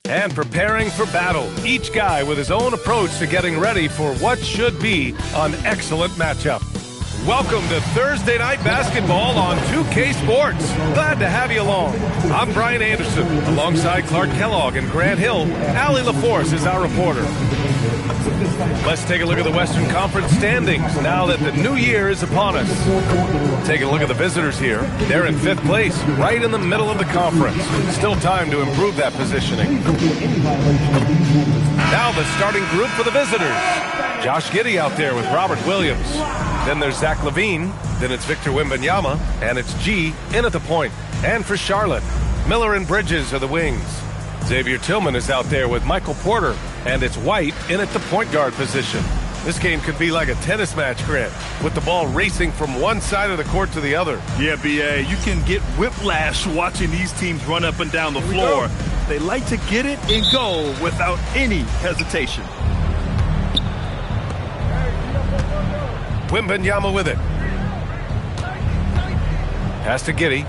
And preparing for battle, each guy with his own approach to getting ready for what should be an excellent matchup. Welcome to Thursday Night Basketball on 2K Sports. Glad to have you along. I'm Brian Anderson. Alongside Clark Kellogg and Grant Hill, Allie LaForce is our reporter. Let's take a look at the Western Conference standings now that the new year is upon us. Take a look at the visitors here. They're in 5th place, right in the middle of the conference. Still time to improve that positioning. Now the starting group for the visitors. Josh Giddey out there with Robert Williams. Then there's Zach LaVine. Then it's Victor Wembanyama. And it's G in at the point. And for Charlotte, Miller and Bridges are the wings. Xavier Tillman is out there with Michael Porter. And it's White in at the point guard position. This game could be like a tennis match, Grant, with the ball racing from one side of the court to the other. Yeah, B.A., you can get whiplash watching these teams run up and down the floor. They like to get it and go without any hesitation. Wembanyama with it. Pass to Giddey.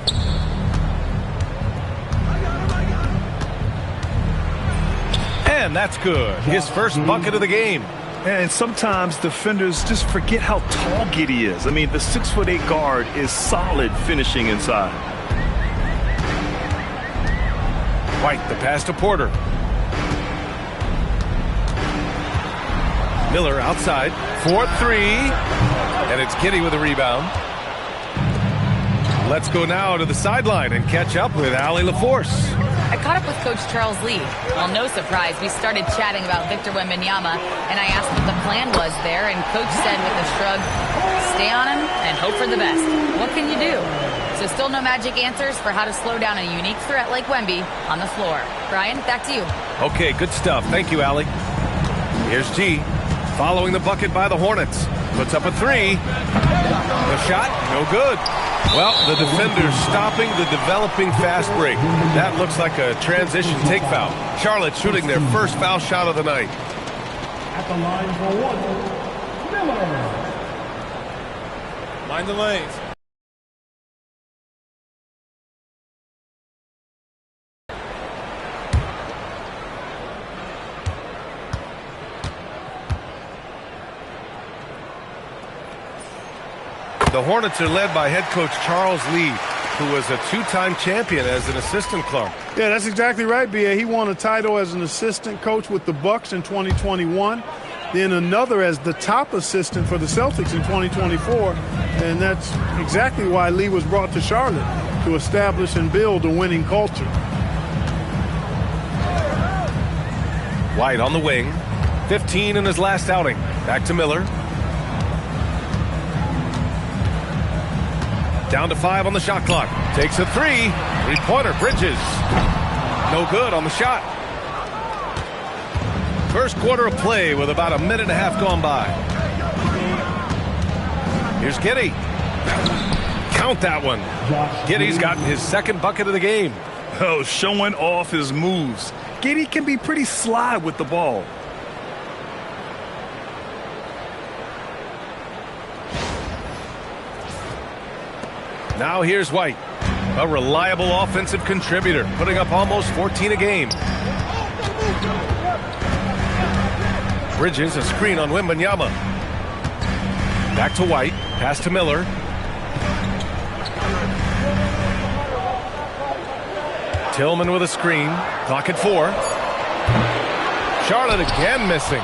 And that's good. His first bucket of the game. And sometimes defenders just forget how tall Giddey is. I mean, the 6'8" guard is solid finishing inside. White, the pass to Porter. Miller outside. 4-3. And it's Giddey with a rebound. Let's go now to the sideline and catch up with Allie LaForce. I caught up with Coach Charles Lee. Well, no surprise, we started chatting about Victor Wembanyama, and I asked what the plan was there, and Coach said with a shrug, stay on him and hope for the best. What can you do? So still no magic answers for how to slow down a unique threat like Wemby on the floor. Brian, back to you. Okay, good stuff. Thank you, Allie. Here's G, following the bucket by the Hornets. Puts up a three. The shot, no good. Well, the defender's stopping the developing fast break. That looks like a transition take foul. Charlotte shooting their first foul shot of the night. At the line for one, Miller. Mind the lanes. The Hornets are led by head coach Charles Lee, who was a two-time champion as an assistant, Clark. Yeah, that's exactly right, B.A. He won a title as an assistant coach with the Bucks in 2021, then another as the top assistant for the Celtics in 2024, and that's exactly why Lee was brought to Charlotte, to establish and build a winning culture. White on the wing, 15 in his last outing. Back to Miller. Down to 5 on the shot clock. Takes a three. Three-pointer, Bridges. No good on the shot. First quarter of play with about a minute and a half gone by. Here's Giddey. Count that one. Giddey's gotten his second bucket of the game. Oh, showing off his moves. Giddey can be pretty sly with the ball. Now here's White, a reliable offensive contributor, putting up almost 14 a game. Bridges, a screen on Wembanyama. Back to White, pass to Miller. Tillman with a screen, clock at 4. Charlotte again missing.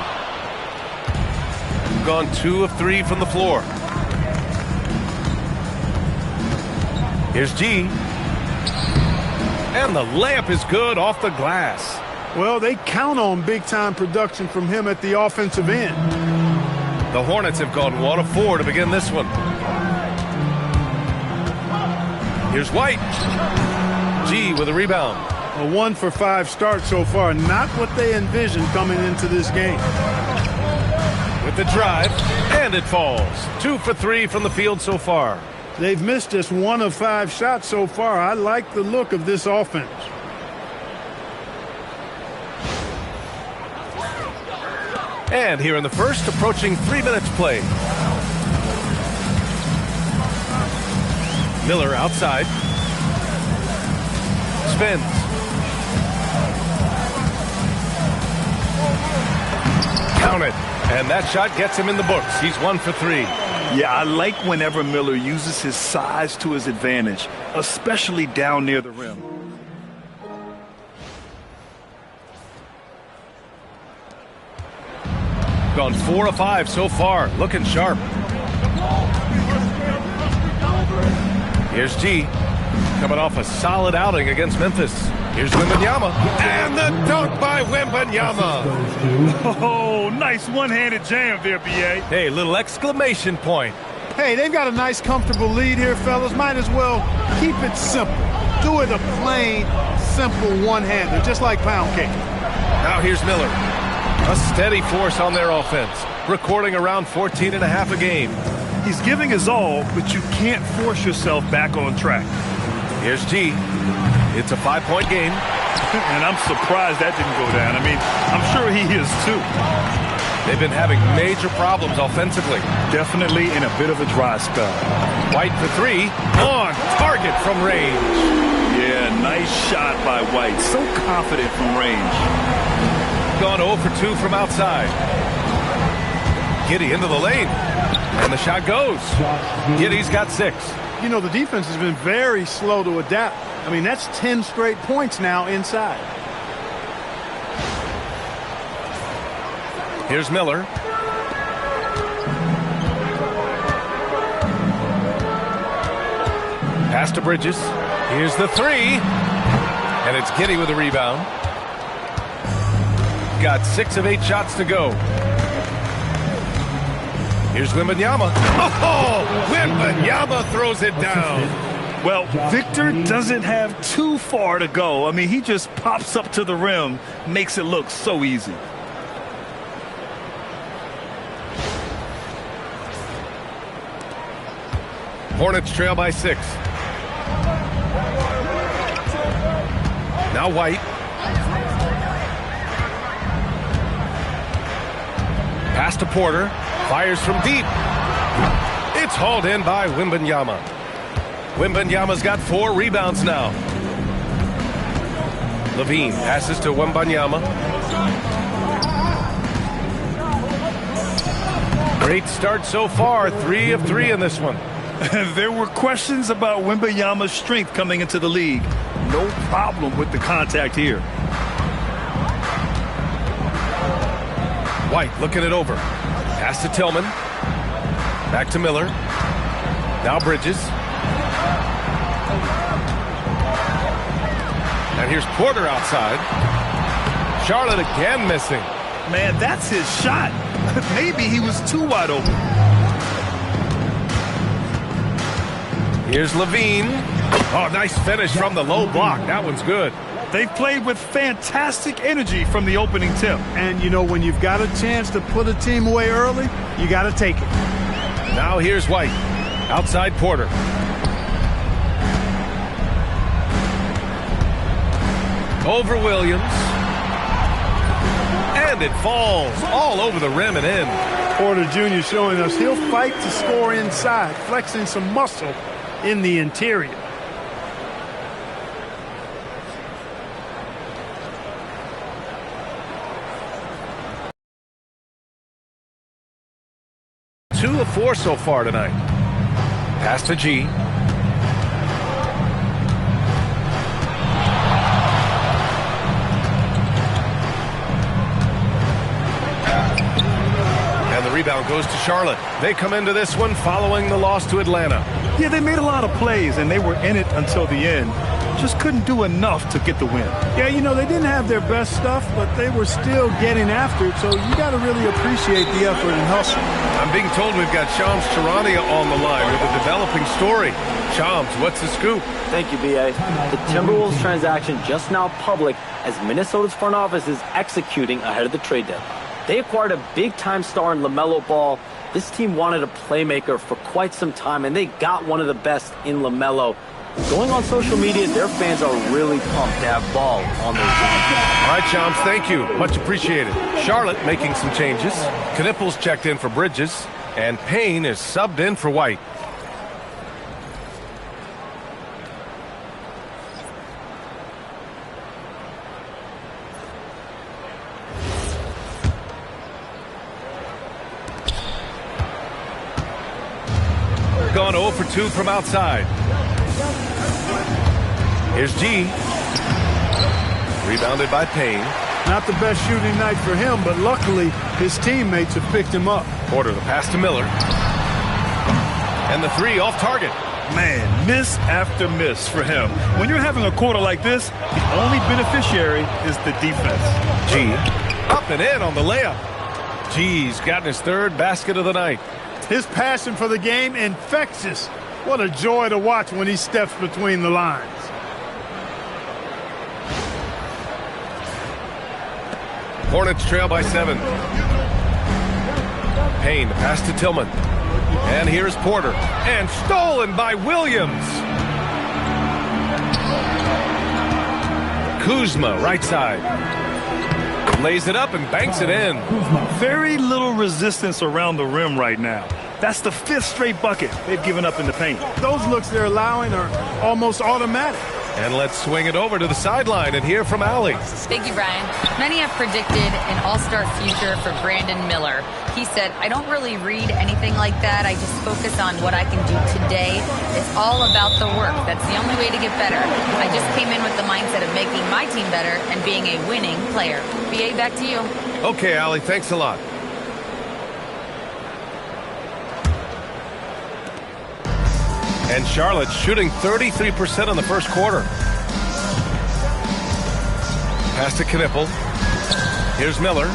Gone 2 of 3 from the floor. Here's G. And the layup is good off the glass. Well, they count on big-time production from him at the offensive end. The Hornets have gone 1 of 4 to begin this one. Here's White. G with a rebound. A 1 for 5 start so far. Not what they envisioned coming into this game. With the drive, and it falls. 2 for 3 from the field so far. They've missed just 1 of 5 shots so far. I like the look of this offense. And here in the first, approaching 3 minutes play. Miller outside. Spins. Count it. And that shot gets him in the books. He's 1 for 3. Yeah, I like whenever Miller uses his size to his advantage, especially down near the rim. Gone 4 of 5 so far. Looking sharp. Here's G. Coming off a solid outing against Memphis. Here's Wembanyama. And the dunk by Wembanyama. Oh, nice one-handed jam there, B.A. Hey, little exclamation point. Hey, they've got a nice, comfortable lead here, fellas. Might as well keep it simple. Do it a plain, simple one-hander, just like pound cake. Now here's Miller. A steady force on their offense. Recording around 14 and a half a game. He's giving his all, but you can't force yourself back on track. Here's G. It's a 5-point game. And I'm surprised that didn't go down. I mean, I'm sure he is too. They've been having major problems offensively. Definitely in a bit of a dry spell. White for 3. On target from range. Yeah, nice shot by White. So confident from range. Gone 0 for 2 from outside. Giddey into the lane. And the shot goes. Giddey's got 6. You know, the defense has been very slow to adapt. I mean, that's 10 straight points now inside. Here's Miller. Pass to Bridges. Here's the 3. And it's Giddey with a rebound. Got 6 of 8 shots to go. Here's Wembanyama. Oh, Wembanyama throws it down. Well, Victor doesn't have too far to go. I mean, he just pops up to the rim, makes it look so easy. Hornets trail by 6. Now White. Pass to Porter. Fires from deep. It's hauled in by Wembanyama. Wembanyama's got 4 rebounds now. Levine passes to Wembanyama. Great start so far. 3 of 3 in this one. There were questions about Wembanyama's strength coming into the league. No problem with the contact here. White looking it over. Pass to Tillman. Back to Miller. Now Bridges. And here's Porter outside. Charlotte again missing. Man, that's his shot. Maybe he was too wide open. Here's Levine. Oh, nice finish from the low block. That one's good. They've played with fantastic energy from the opening tip. And, you know, when you've got a chance to put a team away early, you got to take it. Now here's White. Outside Porter. Over Williams. And it falls all over the rim and in. Porter Jr. showing us he'll fight to score inside, flexing some muscle in the interior. Two of 4 so far tonight. Pass to G. And the rebound goes to Charlotte. They come into this one following the loss to Atlanta. Yeah, they made a lot of plays, and they were in it until the end. Just couldn't do enough to get the win. Yeah, you know, they didn't have their best stuff, but they were still getting after it, so you got to really appreciate the effort and hustle. I'm being told we've got Shams Charania on the line with a developing story. Shams, what's the scoop? Thank you, B.A. The Timberwolves transaction just now public as Minnesota's front office is executing ahead of the trade deadline. They acquired a big-time star in LaMelo Ball. This team wanted a playmaker for quite some time, and they got one of the best in LaMelo. Going on social media, their fans are really pumped to have Ball on their team. All right, Shams, thank you. Much appreciated. Charlotte making some changes. Knipples checked in for Bridges, and Payne is subbed in for White. 0 for 2 from outside. Here's G. Rebounded by Payne. Not the best shooting night for him, but luckily his teammates have picked him up. Porter, the pass to Miller. And the three off target. Man, miss after miss for him. When you're having a quarter like this, the only beneficiary is the defense. G. Up and in on the layup. G's gotten his third basket of the night. His passion for the game infectious. What a joy to watch when he steps between the lines. Hornets trail by 7. Payne, the pass to Tillman. And here's Porter. And stolen by Williams. Kuzma, right side. Lays it up and banks it in. Very little resistance around the rim right now. That's the 5th straight bucket they've given up in the paint. Those looks they're allowing are almost automatic. And let's swing it over to the sideline and hear from Allie. Thank you, Brian. Many have predicted an all-star future for Brandon Miller. He said, I don't really read anything like that. I just focus on what I can do today. It's all about the work. That's the only way to get better. I just came in with the mindset of making my team better and being a winning player. BA, back to you. Okay, Allie, thanks a lot. And Charlotte shooting 33% in the first quarter. Pass to Knippel. Here's Miller.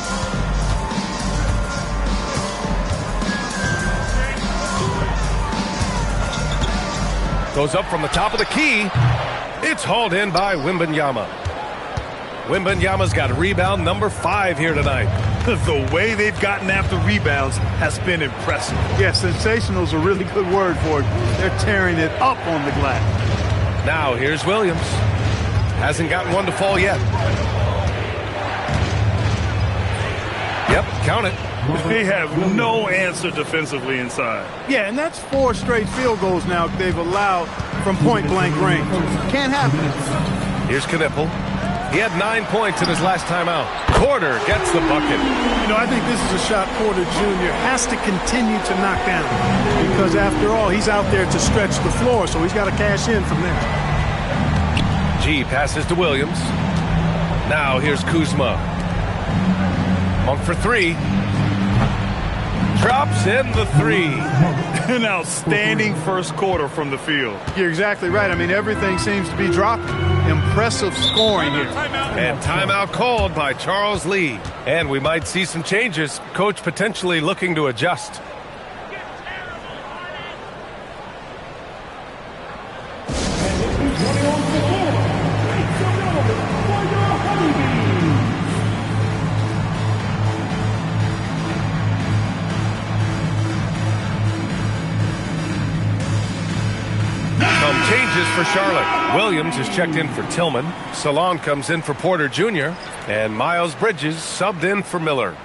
Goes up from the top of the key. It's hauled in by Wembanyama. Wembanyama's got rebound number 5 here tonight. The way they've gotten after rebounds has been impressive. Yeah, sensational is a really good word for it. They're tearing it up on the glass. Now here's Williams. Hasn't gotten one to fall yet. Yep, count it. They have no answer defensively inside. Yeah, and that's 4 straight field goals now they've allowed from point-blank range. Can't happen. Here's Knippel. He had 9 points in his last time out. Porter gets the bucket. You know, I think this is a shot Porter Jr. has to continue to knock down because, after all, he's out there to stretch the floor, so he's got to cash in from there. G passes to Williams. Now here's Kuzma. Monk for 3. Drops in the 3. An outstanding first quarter from the field. You're exactly right. I mean, everything seems to be dropping. Impressive scoring here. And timeout called by Charles Lee. And we might see some changes. Coach potentially looking to adjust. Changes for Charlotte. Williams is checked in for Tillman. Salon comes in for Porter Jr. And Miles Bridges subbed in for Miller.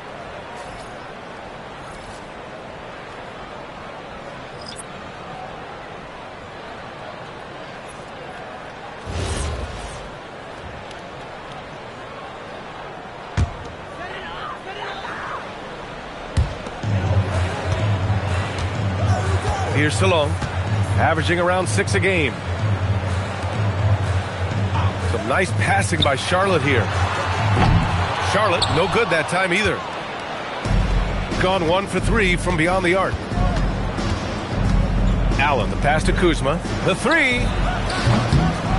Here's Salon. Averaging around 6 a game. Some nice passing by Charlotte here. Charlotte, no good that time either. Gone 1 for 3 from beyond the arc. Allen, the pass to Kuzma. The 3.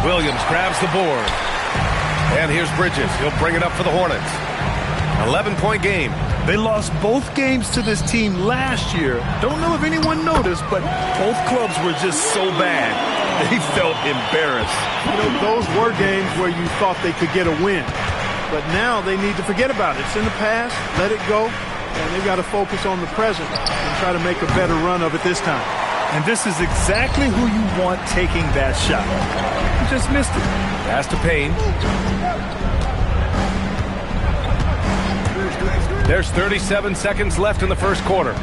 Williams grabs the board. And here's Bridges. He'll bring it up for the Hornets. 11-point game. They lost both games to this team last year. Don't know if anyone noticed, but both clubs were just so bad. They felt embarrassed. You know, those were games where you thought they could get a win. But now they need to forget about it. It's in the past. Let it go. And they've got to focus on the present and try to make a better run of it this time. And this is exactly who you want taking that shot. You just missed it. Pass to Payne. There's 37 seconds left in the first quarter.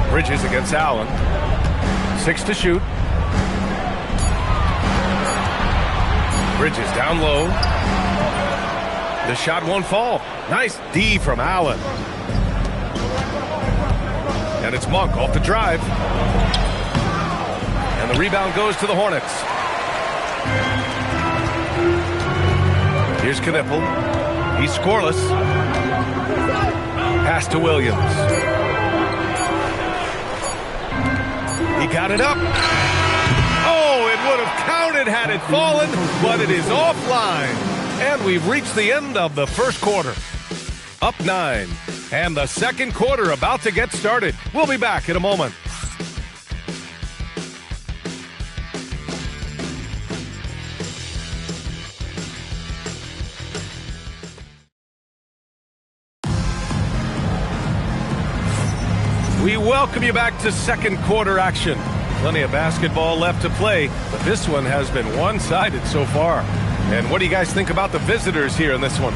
Bridges against Allen. 6 to shoot. Bridges down low. The shot won't fall. Nice D from Allen. And it's Monk off the drive. And the rebound goes to the Hornets. Here's Knipple. He's scoreless. Pass to Williams. He got it up. Oh, it would have counted had it fallen, but it is offline. And we've reached the end of the first quarter. Up 9. And the second quarter about to get started. We'll be back in a moment. We welcome you back to second quarter action. Plenty of basketball left to play, but this one has been one-sided so far. And what do you guys think about the visitors here in this one?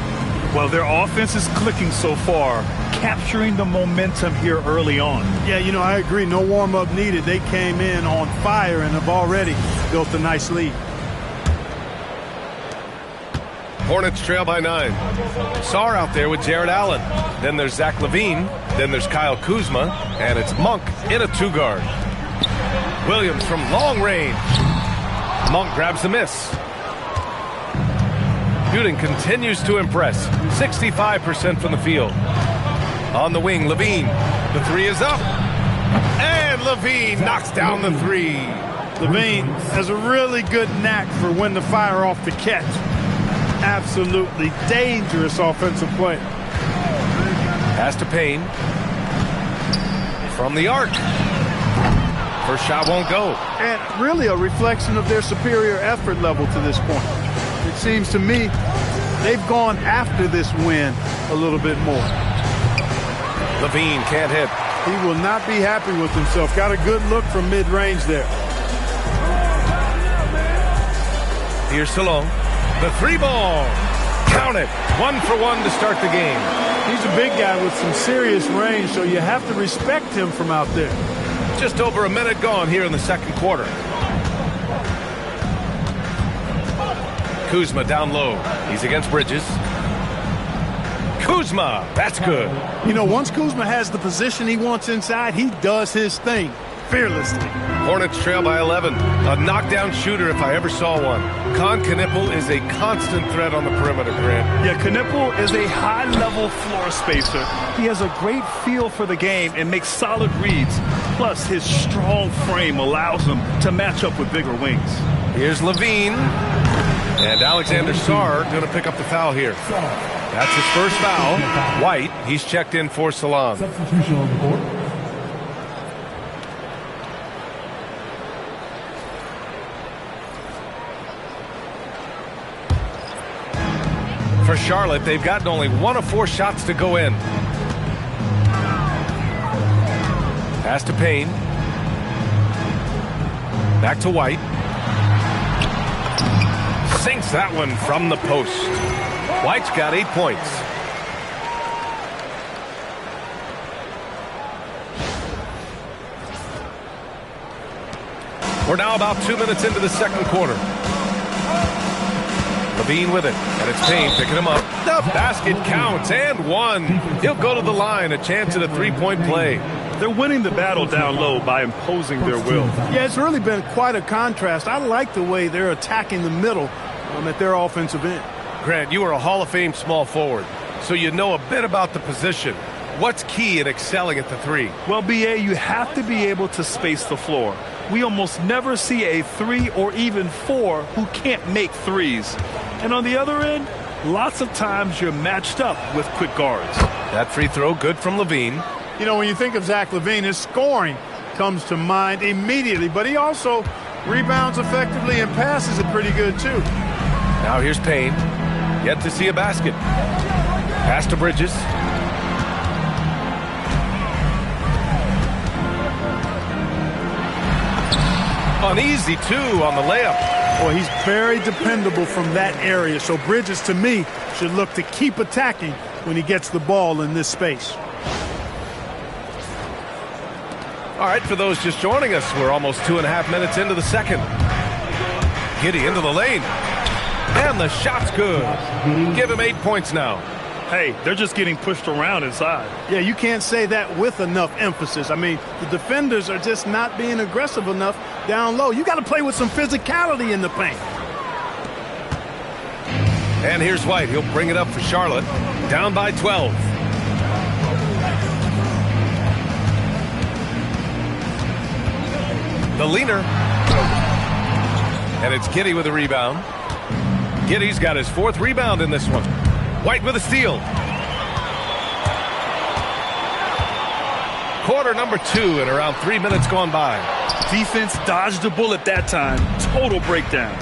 Well, their offense is clicking so far, capturing the momentum here early on. Yeah, you know, I agree. No warm-up needed. They came in on fire and have already built a nice lead. Hornets trail by 9. Sarr out there with Jared Allen. Then there's Zach LaVine. Then there's Kyle Kuzma. And it's Monk in a 2-guard. Williams from long range. Monk grabs the miss. Shooting continues to impress. 65% from the field. On the wing, LaVine. The 3 is up. And LaVine knocks down the 3. LaVine has a really good knack for when to fire off the catch. Absolutely dangerous offensive play. Pass to Payne. From the arc. First shot won't go. And really a reflection of their superior effort level to this point. It seems to me they've gone after this win a little bit more. LaVine can't hit. He will not be happy with himself. Got a good look from mid-range there. Here's Salon. The 3-ball. Count it. 1 for 1 to start the game. He's a big guy with some serious range, so you have to respect him from out there. Just over a minute gone here in the second quarter. Kuzma down low. He's against Bridges. Kuzma. That's good. You know, once Kuzma has the position he wants inside, he does his thing fearlessly. Hornets trail by 11. A knockdown shooter if I ever saw one. Con Knipple is a constant threat on the perimeter, Grant. Yeah, Knipple is a high-level floor spacer. He has a great feel for the game and makes solid reads. Plus, his strong frame allows him to match up with bigger wings. Here's LaVine. And Alexander Sarr going to pick up the foul here. That's his first foul. White, he's checked in for Salon. Substitution on the court. For Charlotte, they've gotten only 1 of 4 shots to go in. Pass to Payne. Back to White. Sinks that one from the post. White's got 8 points. We're now about 2 minutes into the second quarter. LaVine with it, and it's Payne picking him up. The basket counts, and 1. He'll go to the line, a chance at a 3-point play. They're winning the battle down low by imposing their will. Yeah, it's really been quite a contrast. I like the way they're attacking the middle at their offensive end. Grant, you are a Hall of Fame small forward, so you know a bit about the position. What's key in excelling at the 3? Well, B.A., you have to be able to space the floor. We almost never see a 3 or even 4 who can't make threes. And on the other end, lots of times you're matched up with quick guards. That free throw good from LaVine. You know, when you think of Zach LaVine, his scoring comes to mind immediately, but he also rebounds effectively and passes it pretty good, too. Now here's Payne. Yet to see a basket. Pass to Bridges. Uneasy, too, on the layup. Well, he's very dependable from that area, so Bridges, to me, should look to keep attacking when he gets the ball in this space. All right, for those just joining us, we're almost 2.5 minutes into the second. Giddey into the lane. And the shot's good. Give him 8 points now. Hey, they're just getting pushed around inside. Yeah, you can't say that with enough emphasis. I mean, the defenders are just not being aggressive enough down low. You got to play with some physicality in the paint. And here's White. He'll bring it up for Charlotte. Down by 12. The leaner. And it's Giddey with the rebound. Giddey's got his 4th rebound in this one. White with a steal. Quarter number 2 and around 3 minutes gone by. Defense dodged the bullet that time. Total breakdown.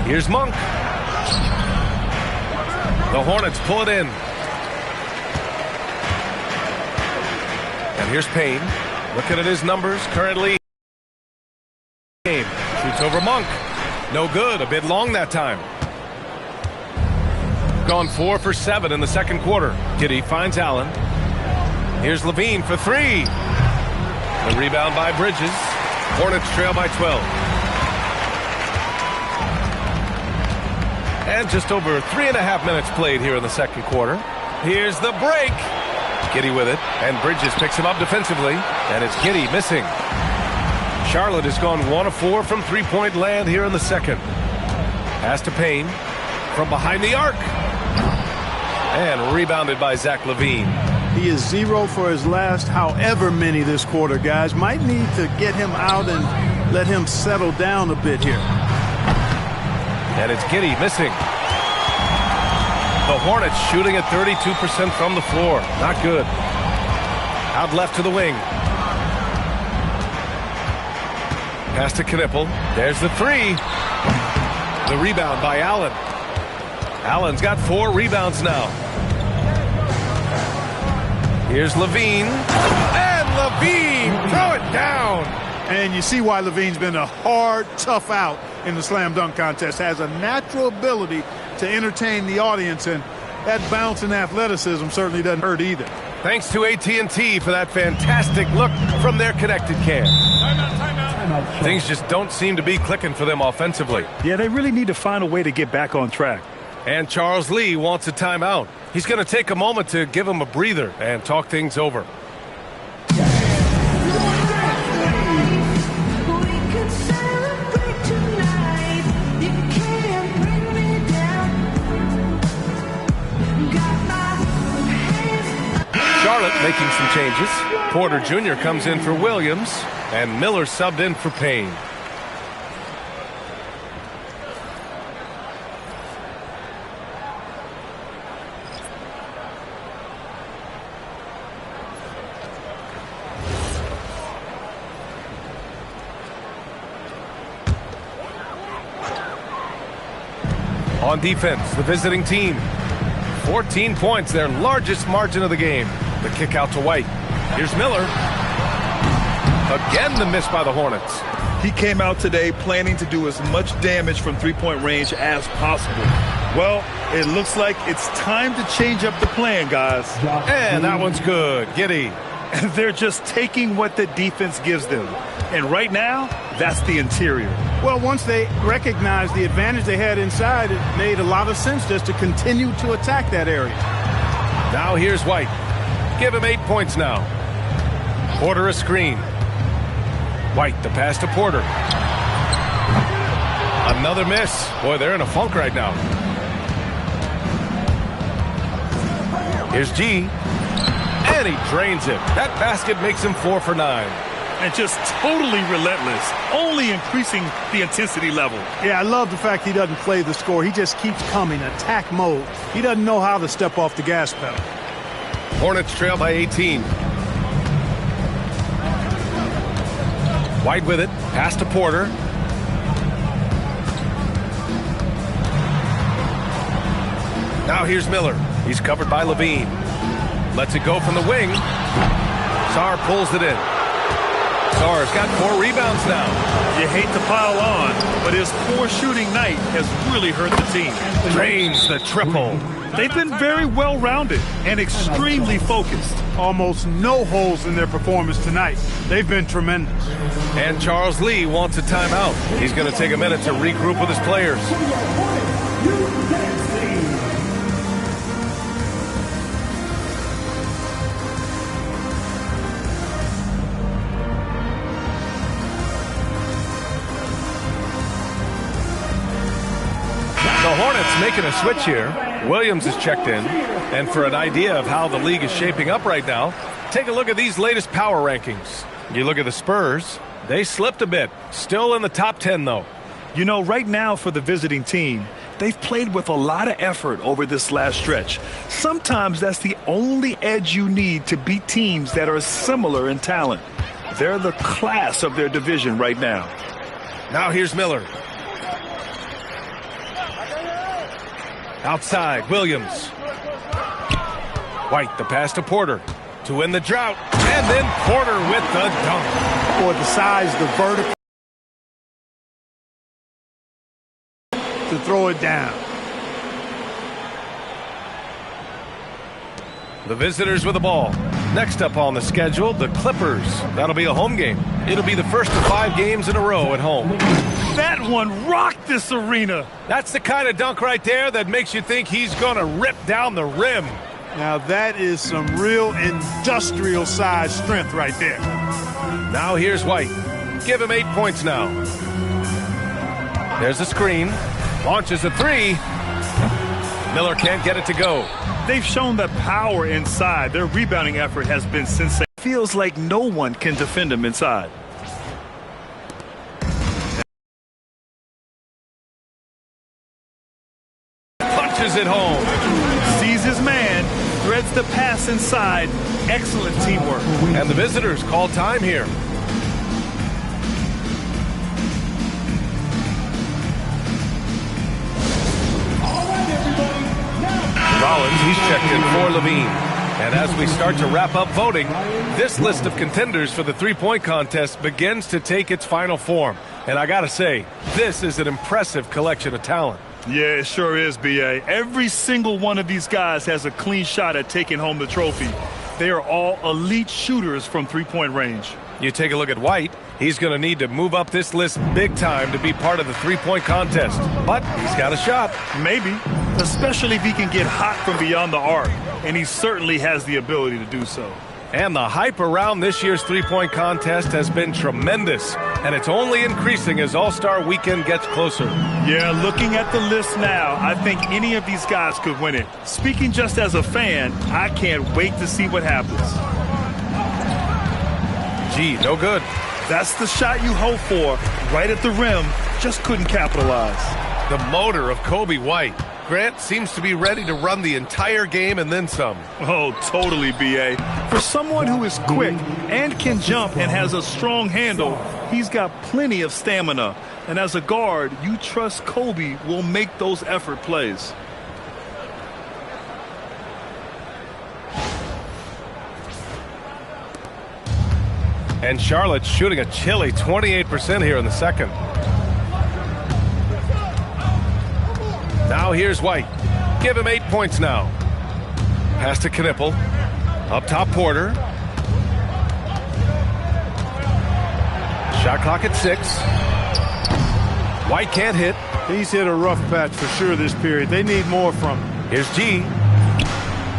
Here's Monk. The Hornets pull it in. And here's Payne. Looking at his numbers currently. Shoots over Monk. No good. A bit long that time. Gone 4 for 7 in the second quarter. Giddey finds Allen. Here's Levine for 3. The rebound by Bridges. Hornets trail by 12. And just over 3.5 minutes played here in the second quarter. Here's the break. Giddey with it. And Bridges picks him up defensively. And it's Giddey missing. Charlotte has gone 1 of 4 from three-point land here in the second. Pass to Payne. From behind the arc. And rebounded by Zach LaVine. He is 0 for his last however many this quarter, guys. Might need to get him out and let him settle down a bit here. And it's Giddey missing. The Hornets shooting at 32% from the floor. Not good. Out left to the wing. Pass to Knippel. There's the 3. The rebound by Allen. Allen's got 4 rebounds now. Here's Levine. And Levine throw it down. And you see why Levine's been a hard, tough out in the slam dunk contest. Has a natural ability to entertain the audience, and that bounce and athleticism certainly doesn't hurt either. Thanks to AT&T for that fantastic look from their connected cam. Timeout. Things just don't seem to be clicking for them offensively. Yeah, they really need to find a way to get back on track. And Charles Lee wants a timeout. He's going to take a moment to give him a breather and talk things over. Charlotte making some changes. Porter Jr. comes in for Williams, and Miller subbed in for Payne. On defense, the visiting team. 14 points, their largest margin of the game. The kick out to White. Here's Miller. Again, the miss by the Hornets. He came out today planning to do as much damage from three-point range as possible. Well, it looks like it's time to change up the plan, guys. And that one's good. Giddey. They're just taking what the defense gives them. And right now, that's the interior. Well, once they recognized the advantage they had inside, it made a lot of sense just to continue to attack that area. Now here's White. Give him 8 points now. Porter a screen. White, the pass to Porter. Another miss. Boy, they're in a funk right now. Here's G. And he drains it. That basket makes him 4 for 9. And just totally relentless, only increasing the intensity level. Yeah, I love the fact he doesn't play the score. He just keeps coming, attack mode. He doesn't know how to step off the gas pedal. Hornets trail by 18. White with it. Pass to Porter. Now here's Miller. He's covered by Levine. Lets it go from the wing. Sarr pulls it in. Sarr's got 4 rebounds now. You hate to pile on, but his poor shooting night has really hurt the team. Drains the triple. They've been very well-rounded and extremely focused. Almost no holes in their performance tonight. They've been tremendous. And Charles Lee wants a timeout. He's going to take a minute to regroup with his players. Hornets making a switch here. Williams is checked in. And for an idea of how the league is shaping up right now, take a look at these latest power rankings. You look at the Spurs, they slipped a bit. Still in the top 10, though. You know, right now for the visiting team, they've played with a lot of effort over this last stretch. Sometimes that's the only edge you need to beat teams that are similar in talent. They're the class of their division right now. Now here's Miller. Outside, Williams. White, the pass to Porter to win the drought. And then Porter with the dunk. For the size, the vertical. To throw it down. The visitors with the ball. Next up on the schedule, the Clippers. That'll be a home game. It'll be the first of 5 games in a row at home. That one rocked this arena. That's the kind of dunk right there that makes you think he's going to rip down the rim. Now that is some real industrial size strength right there. Now here's White. Give him 8 points now. There's a screen. Launches a 3. Miller can't get it to go. They've shown the power inside. Their rebounding effort has been sensational. Feels like no one can defend them inside. Punches it home. Sees his man, threads the pass inside. Excellent teamwork. And the visitors call time here. Rollins, he's checked in for Levine. And as we start to wrap up voting, this list of contenders for the three-point contest begins to take its final form. And I gotta say, this is an impressive collection of talent. Yeah, it sure is, B.A. Every single one of these guys has a clean shot at taking home the trophy. They are all elite shooters from three-point range. You take a look at White, he's going to need to move up this list big time to be part of the three-point contest. But he's got a shot. Maybe, especially if he can get hot from beyond the arc. And he certainly has the ability to do so. And the hype around this year's three-point contest has been tremendous. And it's only increasing as All-Star Weekend gets closer. Yeah, looking at the list now, I think any of these guys could win it. Speaking just as a fan, I can't wait to see what happens. Gee, no good. That's the shot you hope for, right at the rim, just couldn't capitalize. The motor of Kobe White. Grant seems to be ready to run the entire game and then some. Oh, totally, B.A. For someone who is quick and can jump and has a strong handle, he's got plenty of stamina. And as a guard, you trust Kobe will make those effort plays. And Charlotte's shooting a chilly 28% here in the second. Now here's White. Give him 8 points now. Pass to Knipple. Up top, Porter. Shot clock at 6. White can't hit. He's hit a rough patch for sure this period. They need more from him. Here's G.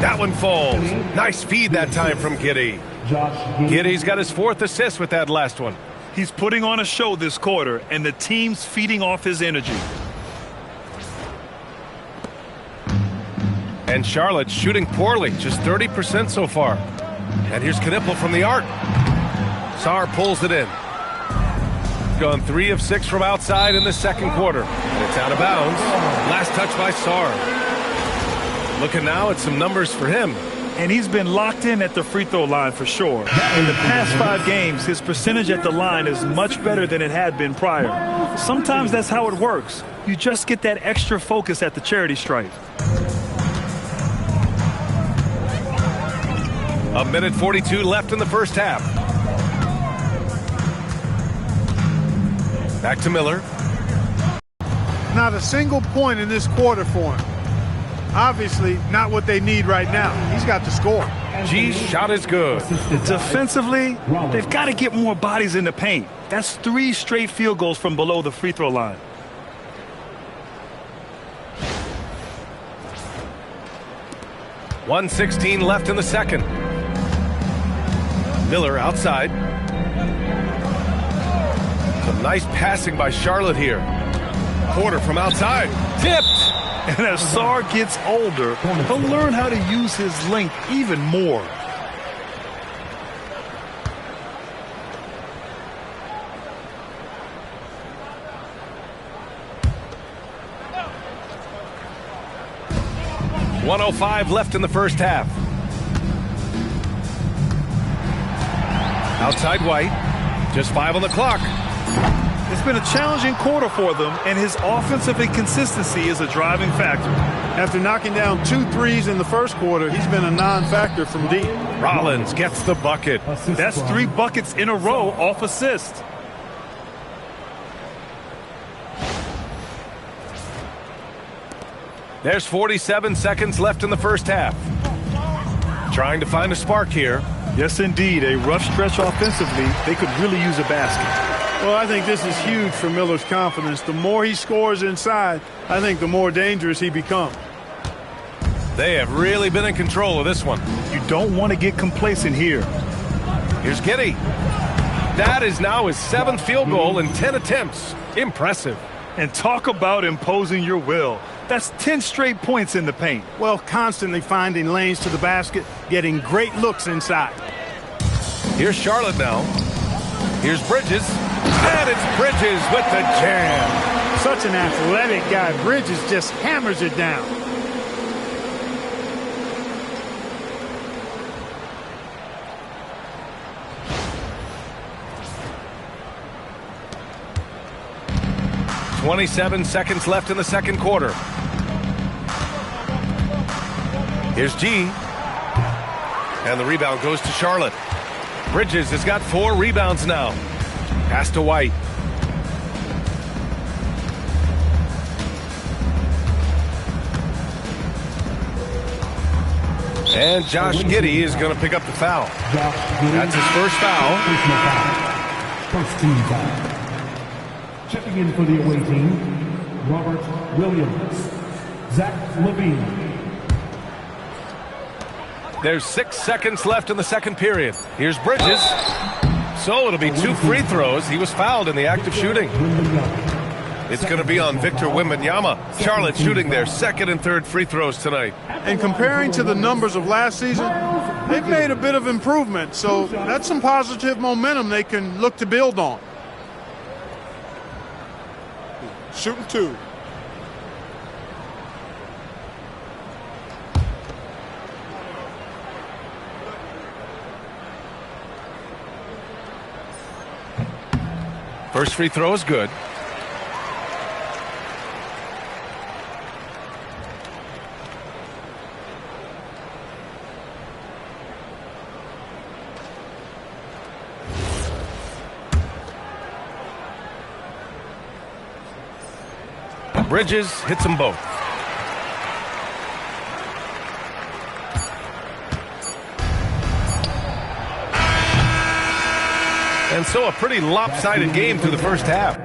That one falls. Nice feed that time from Giddey. Giddey's got his 4th assist with that last one. He's putting on a show this quarter, and the team's feeding off his energy. And Charlotte shooting poorly, just 30% so far. And here's Knipple from the arc. Sarr pulls it in. Gone 3 of 6 from outside in the second quarter. And it's out of bounds. Last touch by Sarr. Looking now at some numbers for him. And he's been locked in at the free throw line for sure. In the past 5 games, his percentage at the line is much better than it had been prior. Sometimes that's how it works. You just get that extra focus at the charity stripe. A minute 42 left in the first half. Back to Miller. Not a single point in this quarter for him. Obviously, not what they need right now. He's got to score. G's shot is good. Defensively, they've got to get more bodies in the paint. That's 3 straight field goals from below the free throw line. .116 left in the second. Miller outside. Some nice passing by Charlotte here. Porter from outside. Tipped. And as Sarr gets older, he'll learn how to use his length even more. .105 left in the first half. Outside White. Just 5 on the clock. It's been a challenging quarter for them, and his offensive inconsistency is a driving factor. After knocking down 2 threes in the first quarter, he's been a non-factor from deep. Rollins gets the bucket. That's 3 buckets in a row off assist. There's 47 seconds left in the first half. Trying to find a spark here. Yes, indeed. A rough stretch offensively. They could really use a basket. Well, I think this is huge for Miller's confidence. The more he scores inside, I think the more dangerous he becomes. They have really been in control of this one. You don't want to get complacent here. Here's Giddey. That is now his 7th field goal in 10 attempts. Impressive. And talk about imposing your will. That's 10 straight points in the paint. Well, constantly finding lanes to the basket, getting great looks inside. Here's Charlotte now. Here's Bridges. And it's Bridges with the jam. Such an athletic guy. Bridges just hammers it down. .27 seconds left in the second quarter. Here's G. And the rebound goes to Charlotte. Bridges has got 4 rebounds now. Pass to White. And Josh Giddey is going to pick up the foul. That's his first foul. First team foul. Checking in for the away team, Robert Williams, Zach Levine. There's 6 seconds left in the second period. Here's Bridges. So it'll be 2 free throws. He was fouled in the act of shooting. It's going to be on Victor Wembanyama. Charlotte shooting their 2nd and 3rd free throws tonight. And comparing to the numbers of last season, they've made a bit of improvement. So that's some positive momentum they can look to build on. Shooting 2. First free throw is good. Bridges hits them both. And so a pretty lopsided game through the first half.